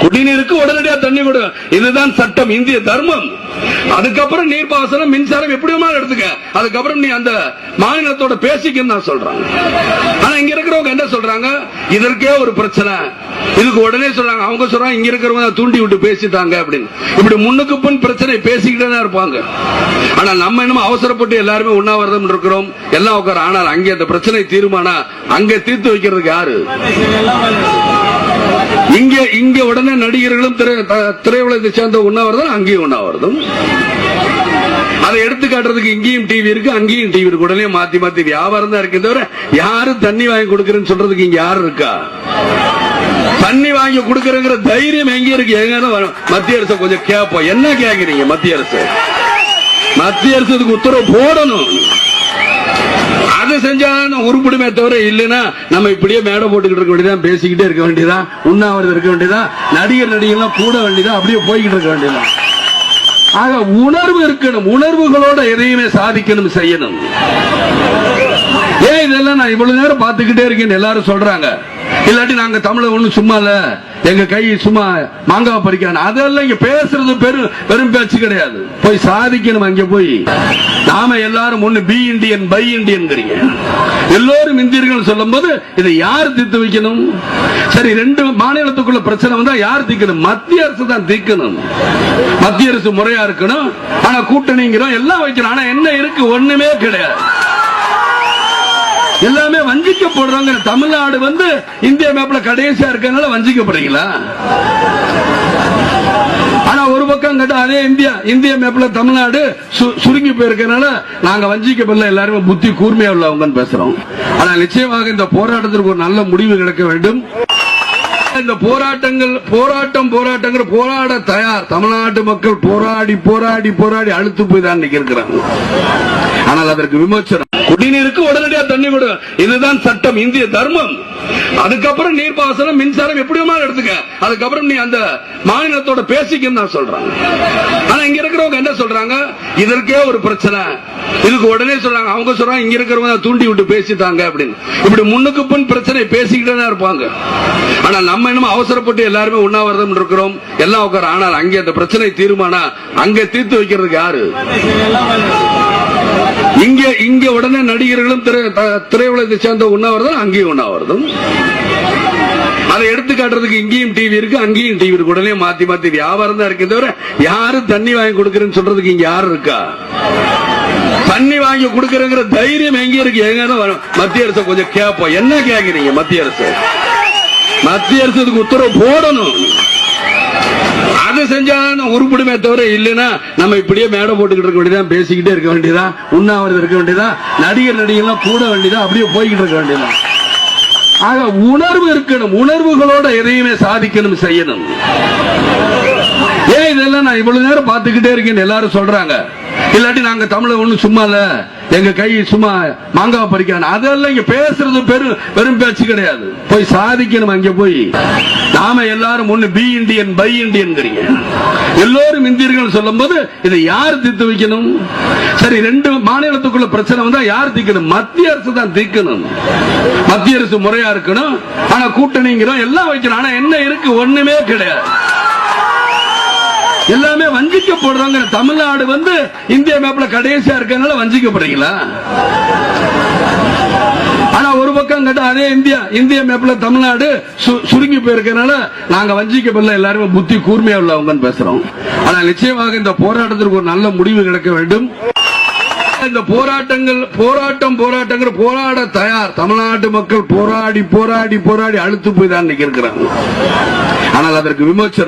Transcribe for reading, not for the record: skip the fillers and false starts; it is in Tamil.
குடிநீருக்கு உடனடியா தண்ணி கொடு, இதுதான் சட்டம், இந்திய தர்மம். அதுக்கப்புறம் நீர்ப்பாசனம், மின்சாரம் எப்படி எடுத்துக்க, அதுக்கப்புறம் நீ அந்த மாநிலத்தோட பேசிக்கன்னு நான் சொல்றேன். ஆனா இங்க இருக்கிறவங்க என்ன சொல்றாங்க, இதற்கே ஒரு பிரச்சனை, இதுக்கு உடனே சொல்றாங்க, அவங்க சொல்றாங்க இங்க இருக்கிறவங்க தூண்டி விட்டு பேசிட்டாங்க அப்படின்னு. இப்படி முன்னுக்கு பின் பிரச்சனை பேசிக்கிட்டே தான் இருப்பாங்க. ஆனா நம்ம என்னமோ அவசரப்பட்டு எல்லாருமே உண்ணாவிரதம் இருக்கிறோம், எல்லாம் உட்கார. ஆனால் அங்கே அந்த பிரச்சனை தீர்மானா அங்கே தீர்த்து வைக்கிறதுக்கு யாரு? இங்க உடனே நடிகர்களும் திரையுலகத்தை சேர்ந்த உண்ணாவிரதம், அங்கேயும் உண்ணாவிரதம். அதை எடுத்து காட்டுறதுக்கு இங்கேயும் டிவி இருக்கு, அங்கேயும் டிவி இருக்கு. உடனே மாத்தி மாத்தி வியாபாரம் தான் இருக்கு தவிர யாரும் தண்ணி வாங்கி கொடுக்கறேன்னு சொல்றதுக்கு இங்க யாரு இருக்கா? தண்ணி வாங்கி கொடுக்கறங்கிற தைரியம் எங்க இருக்கு? எங்க மத்திய அரசு கொஞ்சம் கேட்போம். என்ன கேக்குறீங்க? மத்திய அரசுக்கு உத்தரவு போடணும். அது செஞ்சா உருப்பிடுமே தவிர இல்லைன்னா நம்ம இப்படியே மேடை போட்டுக்கிட்டு இருக்க வேண்டியதான், பேசிக்கிட்டே இருக்க வேண்டியதான், உண்ணாவிரதம் இருக்க வேண்டியதான், நடிகர்லாம் கூட வேண்டியதான், அப்படியே போய்கிட்டு இருக்க வேண்டியதான். ஆக உணர்வு இருக்கணும், உணர்வுகளோட எதையுமே சாதிக்கணும், செய்யணும். ஏன் இதெல்லாம் நான் இவ்வளவு நேரம் பார்த்துக்கிட்டே இருக்கேன் எல்லாரும் சொல்றாங்க. இல்லாட்டி நாங்க தமிழ ஒண்ணு சும்மா இல்ல, எங்க கை சும்மா மாங்காய் பறிக்கான, அதெல்லாம் இங்க பேசுறது வெறும் பேச்சு கிடையாது. போய் சாதிக்கணும். அங்க போய் நாம எல்லாரும் ஒண்ணு பி இண்டியன் பை இண்டியன், எல்லோரும் இந்தியர்கள் சொல்லும் போது இதை யார் தீர்த்து வைக்கணும்? சரி, ரெண்டு மாநிலத்துக்குள்ள பிரச்சனை வந்தா யார் தீர்க்கணும்? மத்திய அரசு தான் தீர்க்கணும். மத்திய அரசு முறையா இருக்கணும். ஆனா கூட்டணிங்கிறோம், எல்லாம் வைக்கணும். ஆனா என்ன இருக்கு? ஒண்ணுமே கிடையாது. எல்லாமே வஞ்சிக்கப்படுறாங்க. தமிழ்நாடு இந்திய மேப்ல கடைசியா இருக்கனால வஞ்சிக்கப்படுறீங்களா? ஆனா ஒரு பக்கம் கேட்டா அதே இந்திய மேப்ல தமிழ்நாடு சுருங்கி போயிருக்கனால நாங்க வஞ்சிக்கப்படல, எல்லாருமே புத்தி கூர்மையா உள்ளவங்கன்னு பேசுறோம். ஆனா நிச்சயமாக இந்த போராட்டத்திற்கு ஒரு நல்ல முடிவு கிடைக்க வேண்டும். இந்த போராட்டம் போராட தயார். தமிழ்நாட்டு மக்கள் போராடி அழுத்து போய் தான் இருக்கிறாங்க. ஆனால் அதற்கு விமர்சனம். குடிநீருக்கு உடனடியா தண்ணி கொடு, இதுதான் சட்டம், இந்திய தர்மம். அதுக்கப்புறம் நீர்ப்பாசனம், மின்சாரம் எப்படி எடுத்துக்க, அதுக்கப்புறம் நீ அந்த மாநிலத்தோட பேசிக்கன்னு நான் சொல்றேன். ஆனா இங்க இருக்கிறவங்க என்ன சொல்றாங்க, இதற்கே ஒரு பிரச்சனை, இதுக்கு உடனே சொல்றாங்க, அவங்க சொல்றாங்க இங்க இருக்கிறவங்க தூண்டி விட்டு பேசிட்டாங்க அப்படின்னு. இப்படி முன்னுக்கு பின் பிரச்சனை பேசிக்கிட்டே தான் இருப்பாங்க. ஆனா நம்ம என்னமோ அவசரப்பட்டு எல்லாருமே உண்ணாவிரதம் இருக்கிறோம், எல்லாம் உட்கார. ஆனால் அங்கே அந்த பிரச்சனை தீர்மானா அங்கே தீர்த்து வைக்கிறதுக்கு யாரு? இங்க உடனே நடிகர்களும் திரையுலகத்தை சேர்ந்த உண்ணாவிரதம், அங்கேயும் உண்ணாவிரதம். அதை எடுத்து காட்டுறதுக்கு இங்கேயும் டிவி இருக்கு, அங்கேயும் டிவி இருக்கு. உடனே மாத்தி மாத்தி வியாபாரம் தான் இருக்கு தவிர யாரும் தண்ணி வாங்கி கொடுக்கறேன்னு சொல்றதுக்கு இங்க யாரு இருக்கா? தண்ணி வாங்கி கொடுக்கறங்கிற தைரியம் எங்க இருக்கு? எங்க மத்திய அரசு கொஞ்சம் கேட்போம். என்ன கேக்குறீங்க? மத்திய அரசுக்கு உத்தரவு போடணும். அது செஞ்சா உருப்பிடுமே தவிர இல்லைன்னா நம்ம இப்படியே மேடை போட்டுக்கிட்டு இருக்க வேண்டியதான், பேசிக்கிட்டே இருக்க வேண்டியதான், உண்ணாவிரதம் இருக்க வேண்டியதான், நடிகர்லாம் கூட வேண்டியதான், அப்படியே போய்கிட்டு இருக்க வேண்டியதான். ஆக உணர்வு இருக்கணும், உணர்வுகளோட எதையுமே சாதிக்கணும், செய்யணும். ஏன் இதெல்லாம் நான் இவ்வளவு நேரம் பார்த்துக்கிட்டே இருக்கேன் எல்லாரும் சொல்றாங்க. இல்லாட்டி நாங்க தமிழ ஒண்ணு சும்மா இல்ல, எங்க கை சும்மா மாங்காய் பறிக்கான, அதெல்லாம் இங்க பேசுறது வெறும் பேச்சு கிடையாது. போய் சாதிக்கணும். அங்க போய் நாம எல்லாரும் ஒண்ணு பி இண்டியன் பை இண்டியன், எல்லோரும் இந்தியர்கள் சொல்லும் போது இதை யார் தீர்த்து வைக்கணும்? சரி, ரெண்டு மாநிலத்துக்குள்ள பிரச்சனை வந்தா யார் தீர்க்கணும்? மத்திய அரசு தான் தீர்க்கணும். மத்திய அரசு முறையா இருக்கணும். ஆனா கூட்டணிங்கிறோம், எல்லாம் வைக்கணும். ஆனா என்ன இருக்கு? ஒண்ணுமே கிடையாது. எல்லாமே வஞ்சிக்கப்படுறாங்க. தமிழ்நாடு இந்திய மேப்ல கடைசியா இருக்கனால வஞ்சிக்கப்படுறீங்களா? ஆனா ஒரு பக்கம் கேட்டா அதே இந்திய மேப்ல தமிழ்நாடு சுருங்கி போயிருக்கனால நாங்க வஞ்சிக்கப்படல, எல்லாருமே புத்தி கூர்மையா உள்ளவங்கன்னு பேசுறோம். ஆனா நிச்சயமாக இந்த போராட்டத்திற்கு ஒரு நல்ல முடிவு கிடைக்க வேண்டும். இந்த போராட்டம் போராட தயார். தமிழ்நாட்டு மக்கள் போராடி அழுத்து போய் தான் இருக்கிறாங்க. ஆனால் அதற்கு விமர்சனம்.